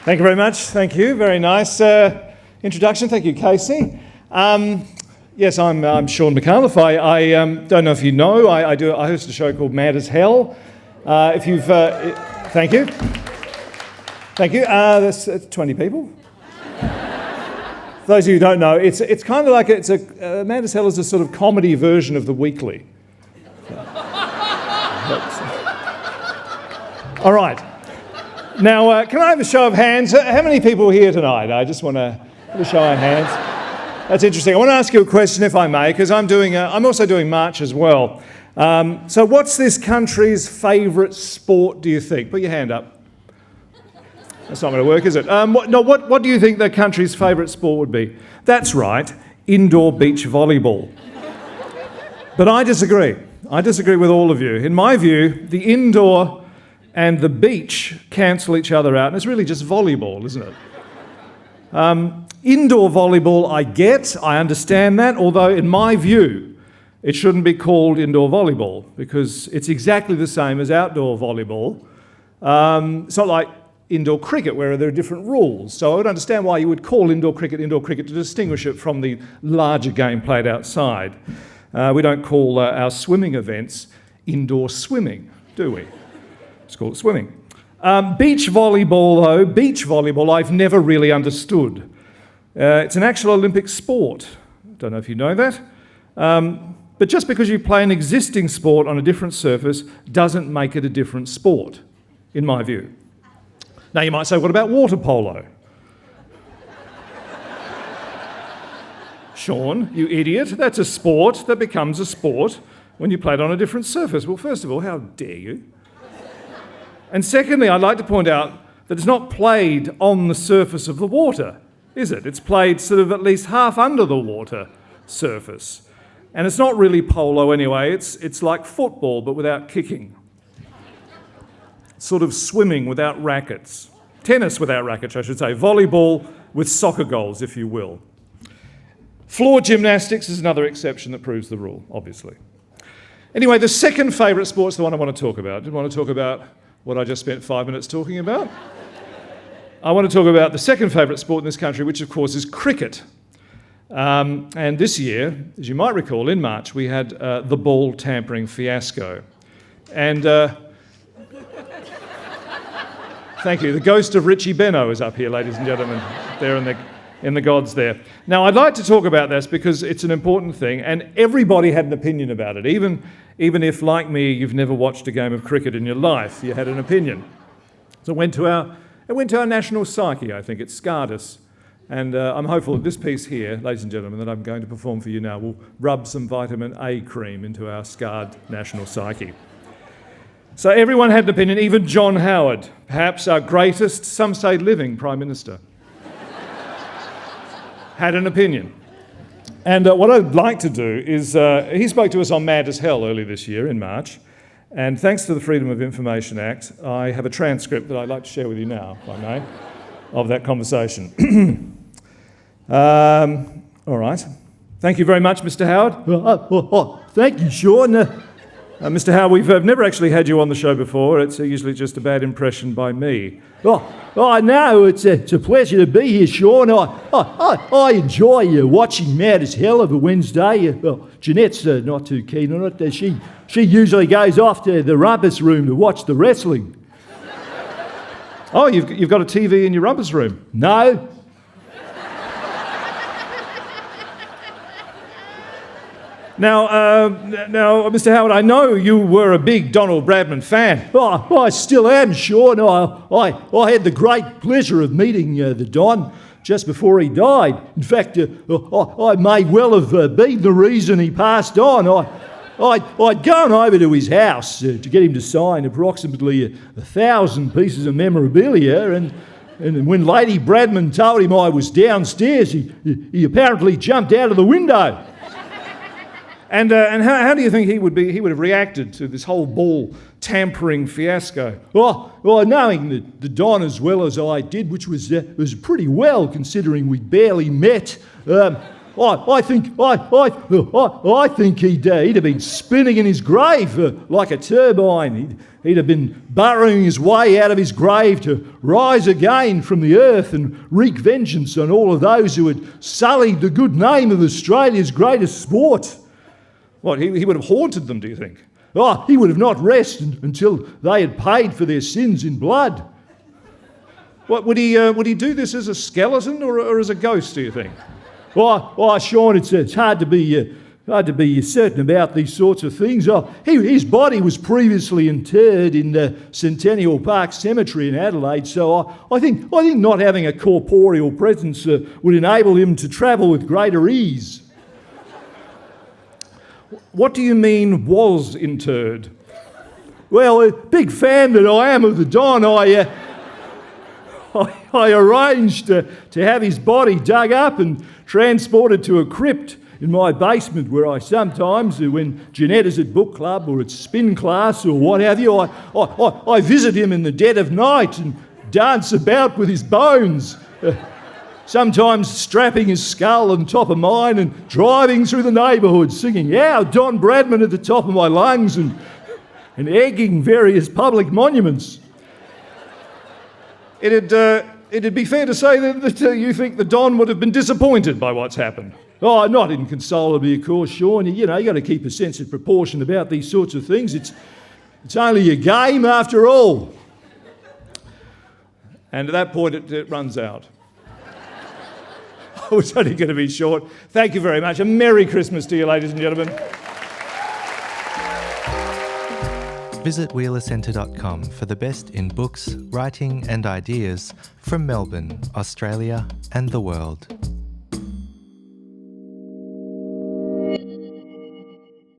Thank you very much. Thank you. Very nice introduction. Thank you, Casey. Yes, I'm Shaun Micallef. I don't know if you know, I host a show called Mad as Hell. If you've, thank you. Thank you. That's 20 people. For those of you who don't know, it's kind of like Mad as Hell is a sort of comedy version of The Weekly. All right. Now, can I have a show of hands? How many people are here tonight? I just want to have a show of hands. That's interesting. I want to ask you a question, if I may, because I'm also doing March as well. So what's this country's favourite sport, do you think? Put your hand up. That's not going to work, is it? What do you think the country's favourite sport would be? That's right, indoor beach volleyball. But I disagree. I disagree with all of you. In my view, the indoor and the beach cancel each other out, and it's really just volleyball, isn't it? Indoor volleyball, I understand that, although in my view, it shouldn't be called indoor volleyball because it's exactly the same as outdoor volleyball. It's not like indoor cricket where there are different rules. So I would understand why you would call indoor cricket to distinguish it from the larger game played outside. We don't call our swimming events indoor swimming, do we? It's called swimming. Beach volleyball, I've never really understood. It's an actual Olympic sport. Don't know if you know that. But just because you play an existing sport on a different surface doesn't make it a different sport, in my view. Now you might say, what about water polo? Shaun, you idiot, that's a sport that becomes a sport when you play it on a different surface. Well, first of all, how dare you? And secondly, I'd like to point out that it's not played on the surface of the water, is it? It's played sort of at least half under the water surface. And it's not really polo anyway, it's like football but without kicking. Sort of swimming without rackets. Tennis without rackets, I should say. Volleyball with soccer goals, if you will. Floor gymnastics is another exception that proves the rule, obviously. Anyway, the second favourite sport's the one I want to talk about. I want to talk about what I just spent 5 minutes talking about. I want to talk about the second favourite sport in this country, which of course is cricket. And this year, as you might recall, in March, we had the ball tampering fiasco. And thank you. The ghost of Richie Benno is up here, ladies and gentlemen, there in the gods there. Now, I'd like to talk about this because it's an important thing, and everybody had an opinion about it. Even if, like me, you've never watched a game of cricket in your life, you had an opinion. So it went to our national psyche, I think. It scarred us. And I'm hopeful that this piece here, ladies and gentlemen, that I'm going to perform for you now will rub some vitamin A cream into our scarred national psyche. So everyone had an opinion, even John Howard, perhaps our greatest, some say living, Prime Minister, had an opinion. And what I'd like to do is, he spoke to us on Mad as Hell earlier this year in March, and thanks to the Freedom of Information Act, I have a transcript that I'd like to share with you now, if I may, of that conversation. All right. Thank you very much, Mr. Howard. Thank you, Shaun. Mr. Howard, we've never actually had you on the show before. It's usually just a bad impression by me. I know. It's a pleasure to be here, Shaun. I enjoy watching Mad as Hell of a Wednesday. Jeanette's not too keen on it. She usually goes off to the rumpus room to watch the wrestling. Oh, you've got a TV in your rumpus room? No. Now, Mr. Howard, I know you were a big Donald Bradman fan. I still am, Shaun. I had the great pleasure of meeting the Don just before he died. In fact, I may well have been the reason he passed on. I'd gone over to his house to get him to sign approximately 1,000 pieces of memorabilia, and when Lady Bradman told him I was downstairs, he apparently jumped out of the window. And how do you think he would have reacted to this whole ball tampering fiasco? Knowing the Don as well as I did, which was pretty well considering we barely met, I think he'd have been spinning in his grave like a turbine. He'd have been burrowing his way out of his grave to rise again from the earth and wreak vengeance on all of those who had sullied the good name of Australia's greatest sport. What, he would have haunted them, do you think? Oh, he would have not rested until they had paid for their sins in blood. What, would he do this as a skeleton or as a ghost, do you think? Shaun, it's hard to be certain about these sorts of things. His body was previously interred in Centennial Park Cemetery in Adelaide, so I think not having a corporeal presence would enable him to travel with greater ease. What do you mean was interred? Well, a big fan that I am of the Don, I arranged to have his body dug up and transported to a crypt in my basement, where I sometimes, when Jeanetta's at book club or at spin class or what have you, I visit him in the dead of night and dance about with his bones, sometimes strapping his skull on top of mine and driving through the neighbourhood singing, "Yeah, Don Bradman" at the top of my lungs and egging various public monuments. It'd be fair to say that you think the Don would have been disappointed by what's happened. Oh, not inconsolably, of course, Shaun. You got to keep a sense of proportion about these sorts of things. It's only a game after all. And at that point, it runs out. I was only going to be short. Thank you very much. A Merry Christmas to you, ladies and gentlemen. Visit wheelercentre.com for the best in books, writing and ideas from Melbourne, Australia and the world.